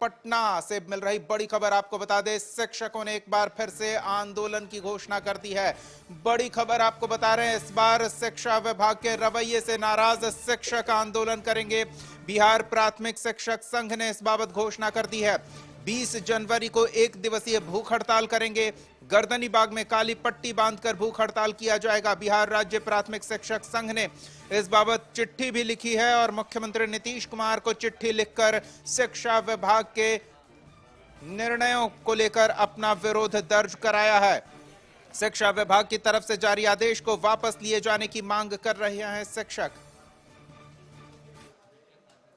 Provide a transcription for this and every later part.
पटना से मिल रही बड़ी खबर आपको बता दें, शिक्षकों ने एक बार फिर से आंदोलन की घोषणा कर दी है। बड़ी खबर आपको बता रहे हैं, इस बार शिक्षा विभाग के रवैये से नाराज शिक्षक आंदोलन करेंगे। बिहार प्राथमिक शिक्षक संघ ने इस बाबत घोषणा कर दी है। 20 जनवरी को एक दिवसीय भूख हड़ताल करेंगे। गर्दनी बाग में काली पट्टी बांधकर भूख हड़ताल किया जाएगा। बिहार राज्य प्राथमिक शिक्षक संघ ने इस बाबत चिट्ठी भी लिखी है और मुख्यमंत्री नीतीश कुमार को चिट्ठी लिखकर शिक्षा विभाग के निर्णयों को लेकर अपना विरोध दर्ज कराया है। शिक्षा विभाग की तरफ से जारी आदेश को वापस लिए जाने की मांग कर रहे हैं शिक्षक।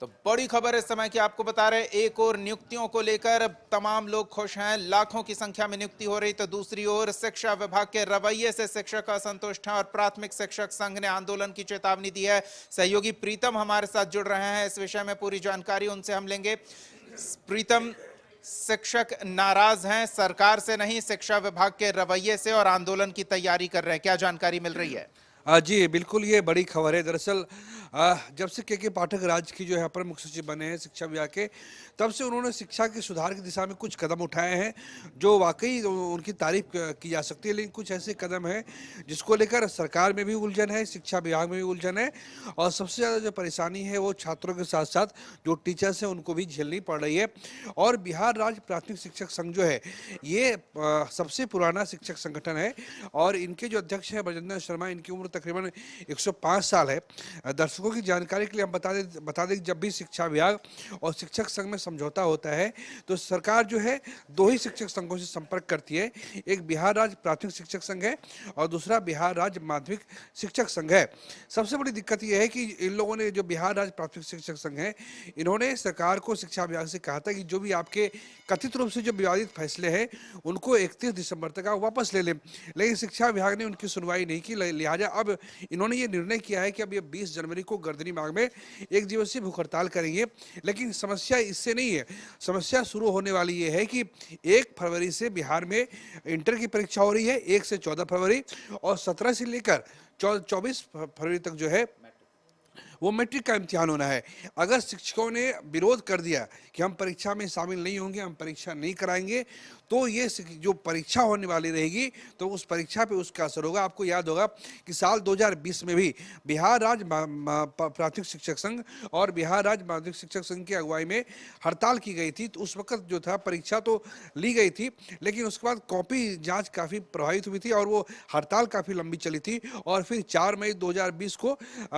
तो बड़ी खबर इस समय की आपको बता रहे, एक और नियुक्तियों को लेकर तमाम लोग खुश हैं, लाखों की संख्या में नियुक्ति हो रही, तो दूसरी ओर शिक्षा विभाग के रवैये से शिक्षक असंतुष्ट हैं और प्राथमिक शिक्षक संघ ने आंदोलन की चेतावनी दी है। सहयोगी प्रीतम हमारे साथ जुड़ रहे हैं, इस विषय में पूरी जानकारी उनसे हम लेंगे। प्रीतम, शिक्षक नाराज हैं, सरकार से नहीं शिक्षा विभाग के रवैये से, और आंदोलन की तैयारी कर रहे हैं, क्या जानकारी मिल रही है? जी बिल्कुल, ये बड़ी खबर है। दरअसल जब से के पाठक राज्य की जो है अपर मुख्य सचिव बने हैं शिक्षा विभाग के, तब से उन्होंने शिक्षा के सुधार की दिशा में कुछ कदम उठाए हैं जो वाकई उनकी तारीफ की जा सकती है। लेकिन कुछ ऐसे कदम हैं जिसको लेकर सरकार में भी उलझन है, शिक्षा विभाग में भी उलझन है, और सबसे ज़्यादा जो परेशानी है वो छात्रों के साथ साथ जो टीचर्स हैं उनको भी झेलनी पड़ रही है। और बिहार राज्य प्राथमिक शिक्षक संघ जो है ये सबसे पुराना शिक्षक संगठन है और इनके जो अध्यक्ष हैं ब्रजेंद्र शर्मा, इनकी उम्र तकरीबन 105 साल है। दर्शकों की जानकारी के लिए हम बता दें कि जब भी शिक्षा विभाग और शिक्षक संघ में समझौता होता है तो सरकार जो है दो ही शिक्षक संघों से संपर्क करती है। एक बिहार राज्य प्राथमिक शिक्षक संघ है और दूसरा बिहार राज्य माध्यमिक शिक्षक संघ है। सबसे बड़ी दिक्कत यह है कि इन लोगों ने, जो बिहार राज्य प्राथमिक शिक्षक संघ है, इन्होंने सरकार को, शिक्षा विभाग से कहा था कि जो भी आपके कथित रूप से जो विवादित फैसले हैं उनको 31 दिसंबर तक आप वापस ले लें। लेकिन शिक्षा विभाग ने उनकी सुनवाई नहीं की, लिहाजा अब इन्होंने ये निर्णय किया है कि अब ये 20 जनवरी को गर्दनी बाग में एक दिवसीय भूख हड़ताल करेंगे। लेकिन समस्या इससे नहीं है, समस्या शुरू होने वाली ये है कि 1 फरवरी से बिहार में इंटर की परीक्षा हो रही है, 1 से 14 फरवरी, और 17 से लेकर 24 फरवरी तक जो है वो मैट्रिक का इम्तिहान होना है। अगर शिक्षकों ने विरोध कर दिया कि हम परीक्षा में शामिल नहीं होंगे, हम परीक्षा नहीं कराएंगे, तो ये जो परीक्षा होने वाली रहेगी तो उस परीक्षा पे उसका असर होगा। आपको याद होगा कि साल 2020 में भी बिहार राज्य प्राथमिक शिक्षक संघ और बिहार राज्य माध्यमिक शिक्षक संघ की अगुवाई में हड़ताल की गई थी। तो उस वक्त जो था परीक्षा तो ली गई थी, लेकिन उसके बाद कॉपी जाँच काफ़ी प्रभावित हुई थी और वो हड़ताल काफ़ी लंबी चली थी। और फिर 4 मई 2020 को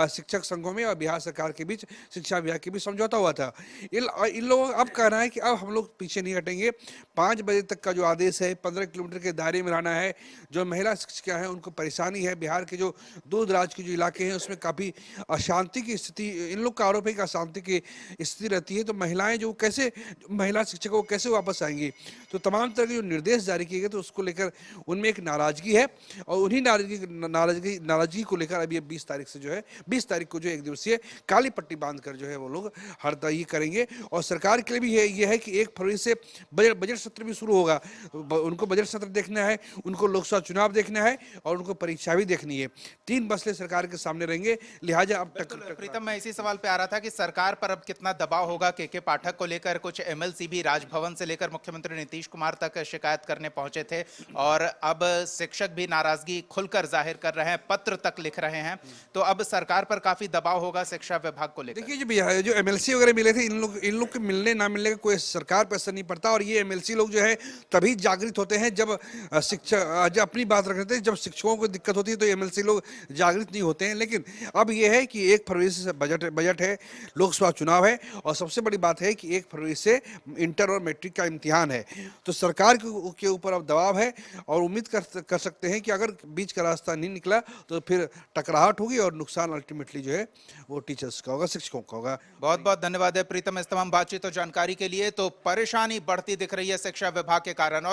शिक्षक संघों में और बिहार सरकार के बीच, शिक्षा विभाग के बीच समझौता हुआ था। इन लोगों अब कहना है कि अब हम लोग पीछे नहीं हटेंगे। 5 बजे तक का जो आदेश है, 15 किलोमीटर के दायरे में रहना है। जो महिला शिक्षिका हैं उनको परेशानी है। बिहार के जो दूर दराज के जो इलाके हैं उसमें काफ़ी अशांति की स्थिति, इन लोग का आरोप है कि अशांति की स्थिति रहती है। तो महिलाएं जो कैसे, महिला शिक्षकों को कैसे वापस आएंगी, तो तमाम तरह के जो निर्देश जारी किए गए तो उसको लेकर उनमें एक नाराजगी है। और उन्हीं नाराजगी को लेकर अब ये 20 तारीख से जो है, 20 तारीख को जो एक दिवसीय काली पट्टी बांधकर जो है वो लोग हड़ताल करेंगे। और सरकार के लिए भी ये है कि 1 फरवरी से बजट सत्र भी शुरू होगा। उनको बजट सत्र देखना है, उनको लोकसभा चुनाव देखना है और उनको परीक्षा भी देखनी है। 3 मसले सरकार के सामने रहेंगे। लिहाजा अब तक प्रीतम, मैं इसी सवाल पे आ रहा था कि सरकार पर अब कितना दबाव होगा। के पाठक को लेकर कुछ एमएलसी भी राजभवन से लेकर मुख्यमंत्री नीतीश कुमार तक शिकायत करने पहुंचे थे और अब शिक्षक भी नाराजगी खुलकर जाहिर कर रहे हैं, पत्र तक लिख रहे हैं। तो अब सरकार पर काफी दबाव होगा शिक्षा विभाग को लेकर। देखिए, जो एमएलसी वगैरह मिले थे, इन लोग के मिलने ना मिलने का कोई सरकार पर असर नहीं पड़ता। और ये एमएलसी लोग जो है तभी जागृत होते हैं जब जब अपनी बात रखते हैं। जब शिक्षकों को दिक्कत होती है तो एमएलसी लोग जागृत नहीं होते हैं। लेकिन अब ये है कि 1 फरवरी से बजट है, लोकसभा चुनाव है, और सबसे बड़ी बात है कि 1 फरवरी से इंटर और मैट्रिक का इम्तिहान है। तो सरकार के ऊपर अब दबाव है और उम्मीद कर सकते हैं कि अगर बीच का रास्ता नहीं निकला तो फिर टकराहट होगी और नुकसान अल्टीमेटली जो है वो टीचर्स का होगा, शिक्षकों का होगा। बहुत बहुत धन्यवाद है प्रीतम इस तमाम बातचीत और जानकारी के लिए। तो परेशानी बढ़ती दिख रही है शिक्षा विभाग के कारण।